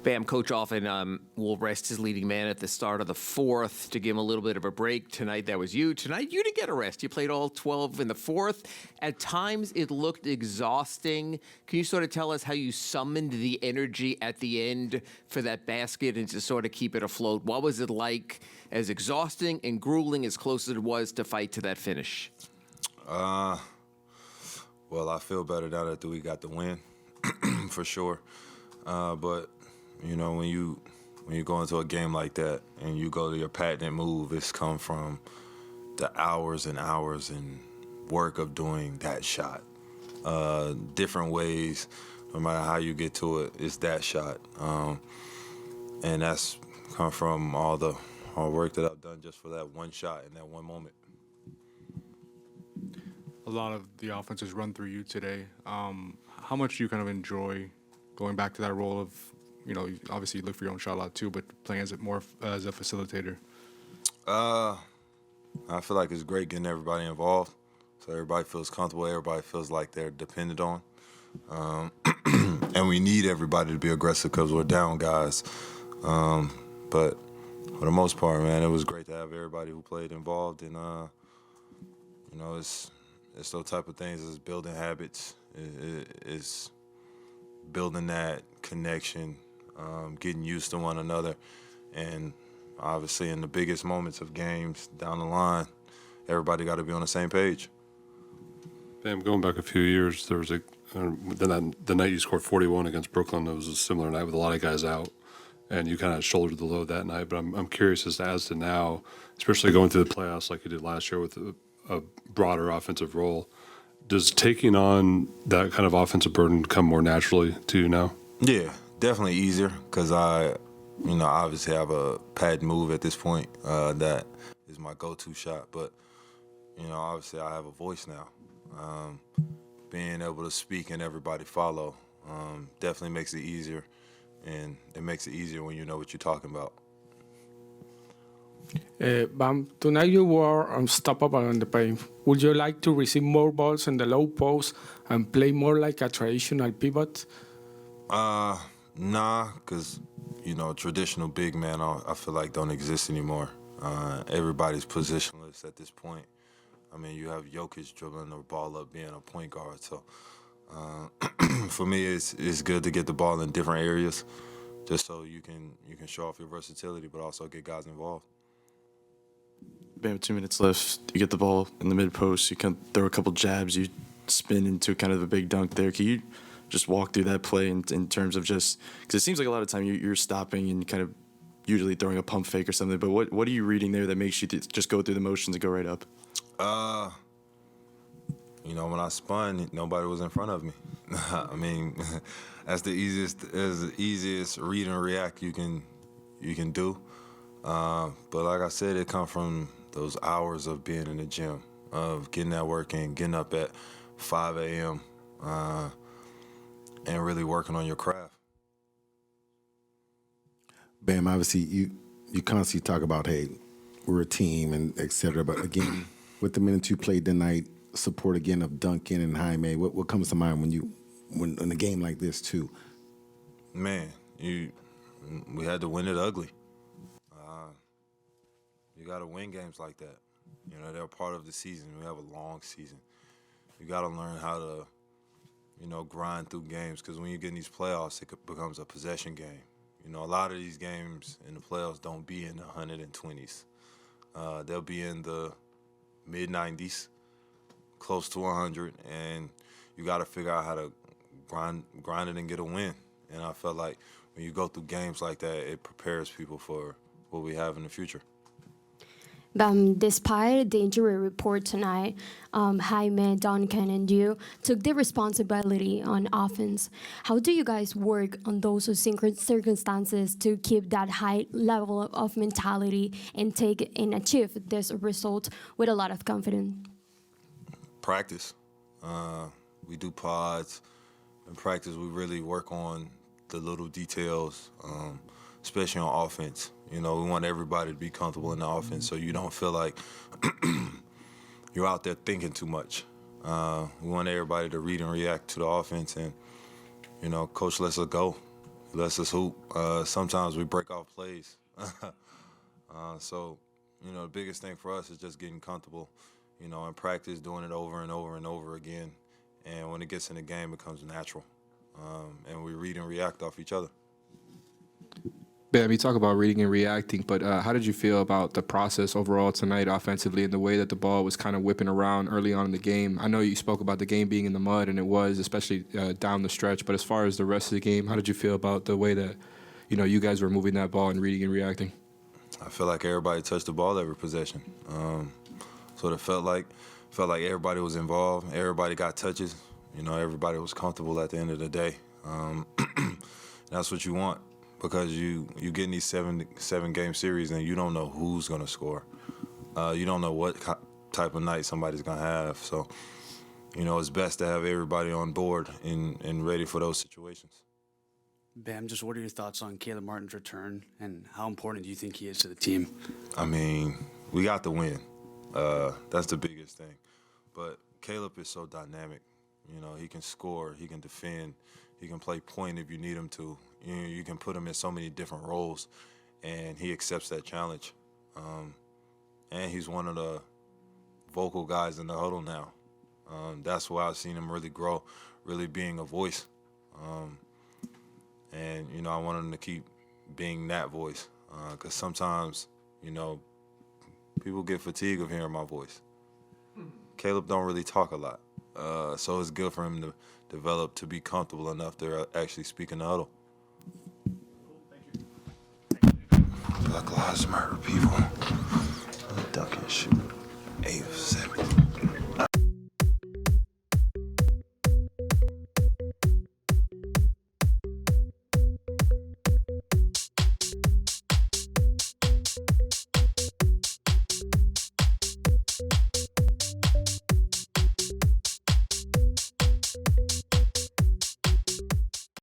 Bam, Coach often will rest his leading man at the start of the fourth to give him a little bit of a break. Tonight, that was you. Tonight, you didn't get a rest. You played all 12 in the fourth. At times, it looked exhausting. Can you sort of tell us how you summoned the energy at the end for that basket and to sort of keep it afloat? What was it like, as exhausting and grueling as close as it was to fight to that finish? Well, I feel better now that we got the win, for sure. But you know, when you go into a game like that and you go to your patented move, it's come from the hours and hours and work of doing that shot. Different ways, no matter how you get to it, it's that shot. And that's come from all the hard work that I've done just for that one shot in that one moment. A lot of the offense has run through you today. How much do you kind of enjoy going back to that role of, you know, obviously you look for your own shot a lot too, but playing as a facilitator? I feel like it's great getting everybody involved, so everybody feels comfortable, everybody feels like they're depended on. And we need everybody to be aggressive because we're down guys. But for the most part, man, it was great to have everybody who played involved. And, you know, it's those type of things as building habits. It's building that connection, getting used to one another. And obviously in the biggest moments of games down the line, everybody got to be on the same page. Bam, going back a few years, there was the night you scored 41 against Brooklyn, it was a similar night with a lot of guys out, and you kind of shouldered the load that night. But I'm curious as to now, especially going through the playoffs like you did last year with a broader offensive role, does taking on that kind of offensive burden come more naturally to you now? Yeah, definitely easier because I obviously have a pad move at this point that is my go-to shot. But, you know, obviously I have a voice now. Being able to speak and everybody follow definitely makes it easier. And it makes it easier when you know what you're talking about. Bam, tonight you were unstoppable on the paint. Would you like to receive more balls in the low post and play more like a traditional pivot? Nah, because, you know, traditional big man, I feel like don't exist anymore. Everybody's positionless at this point. I mean, you have Jokic dribbling the ball up being a point guard. So for me, it's good to get the ball in different areas just so you can show off your versatility but also get guys involved. Bam, 2 minutes left. You get the ball in the mid post. You can throw a couple jabs. You spin into kind of a big dunk there. Can you just walk through that play in terms of just because it seems like a lot of time you're stopping and kind of usually throwing a pump fake or something. But what are you reading there that makes you just go through the motions and go right up? You know, when I spun, nobody was in front of me. I mean, that's the easiest read and react you can do. But like I said, it comes from those hours of being in the gym, of getting that work in, getting up at 5 a.m., and really working on your craft. Bam, obviously you constantly talk about, hey, we're a team and et cetera. But again, with the minutes you played tonight, support again of Duncan and Jaime, what comes to mind when in a game like this too? Man, we had to win it ugly. You got to win games like that. You know, they're part of the season. We have a long season. You got to learn how to, you know, grind through games because when you get in these playoffs, it becomes a possession game. You know, a lot of these games in the playoffs don't be in the 120s. They'll be in the mid-90s, close to 100, and you got to figure out how to grind it and get a win. And I felt like when you go through games like that, it prepares people for what we have in the future. Despite the injury report tonight, Jaime, Duncan, and you took the responsibility on offense. How do you guys work on those circumstances to keep that high level of mentality and take and achieve this result with a lot of confidence? Practice. We do pods. In practice, we really work on the little details, especially on offense. You know, we want everybody to be comfortable in the offense so you don't feel like you're out there thinking too much. We want everybody to read and react to the offense and, you know, coach lets us go. He lets us hoop. Sometimes we break off plays. So, the biggest thing for us is just getting comfortable, in practice, doing it over and over and over again. And when it gets in the game, it becomes natural. And we read and react off each other. Bam, you talk about reading and reacting, but how did you feel about the process overall tonight offensively and the way that the ball was kind of whipping around early on in the game? I know you spoke about the game being in the mud, and it was, especially down the stretch, but as far as the rest of the game, how did you feel about the way that, you guys were moving that ball and reading and reacting? I feel like everybody touched the ball every possession. So it felt like everybody was involved. Everybody got touches. Everybody was comfortable at the end of the day. That's what you want, because you get in these seven game series and you don't know who's gonna score. You don't know what type of night somebody's gonna have. So, it's best to have everybody on board and ready for those situations. Bam, just what are your thoughts on Caleb Martin's return, and how important do you think he is to the team? I mean, we got the win. That's the biggest thing. But Caleb is so dynamic. He can score, he can defend, he can play point if you need him to. You can put him in so many different roles, and he accepts that challenge. And he's one of the vocal guys in the huddle now. That's why I've seen him really grow, really being a voice. And, I want him to keep being that voice, because sometimes, people get fatigued of hearing my voice. Caleb don't really talk a lot, so it's good for him to develop to be comfortable enough to actually speak in the huddle. Black Lives Matter, people. Duck and shoot. 8 of 7.